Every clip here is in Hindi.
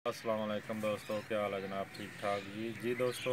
अस्सलाम वालेकुम दोस्तों, क्या हाल है जनाब? ठीक ठाक जी दोस्तों,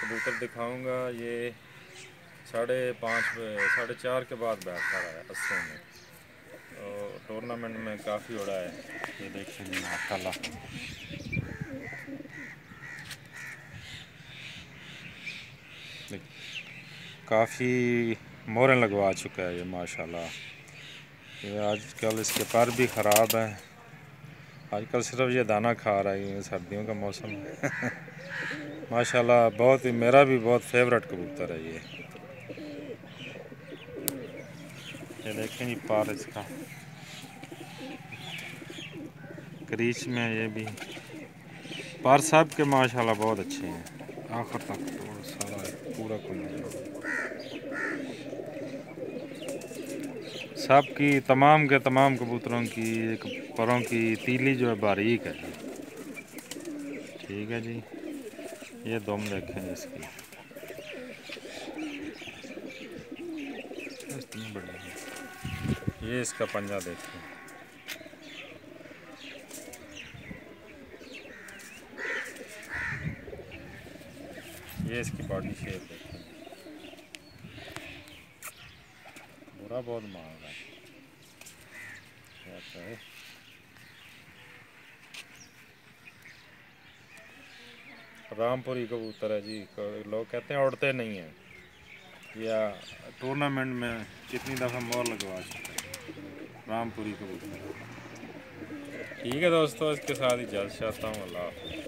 कबूतर दिखाऊंगा। ये 5:30 4:30 के बाद बैठता रहा है अस्सों में, तो टूर्नामेंट में काफ़ी उड़ा है। ये देखिए माशाल्लाह, काफ़ी मोहरें लगवा चुका है ये माशाल्लाह। ये आजकल इसके पर भी ख़राब है, आजकल सिर्फ ये दाना खा रहा है, सर्दियों का मौसम है। माशाल्लाह बहुत ही, मेरा भी बहुत फेवरेट कबूतर है ये देखें जी पार इसका क्रीच में, ये भी पार सब के माशाल्लाह बहुत अच्छे हैं। आखिर तक तो सारा पूरा सब की, तमाम के तमाम कबूतरों की एक परों की तीली जो है बारीक है। ठीक है जी, ये दुम देखें इसकी इतनी बड़ी है। ये इसका पंजा देखें, ये इसकी बॉडी शेप देखें, बुरा बहुत मार रहा है। रामपुरी कबूतर है जी, लोग कहते हैं उड़ते नहीं हैं, या टूर्नामेंट में कितनी दफ़ा मोहर लगवा चुका है रामपुरी कबूतर। ठीक है दोस्तों, इसके साथ ही जल्द चाहता हूँ। अल्लाह हाफ़िज़।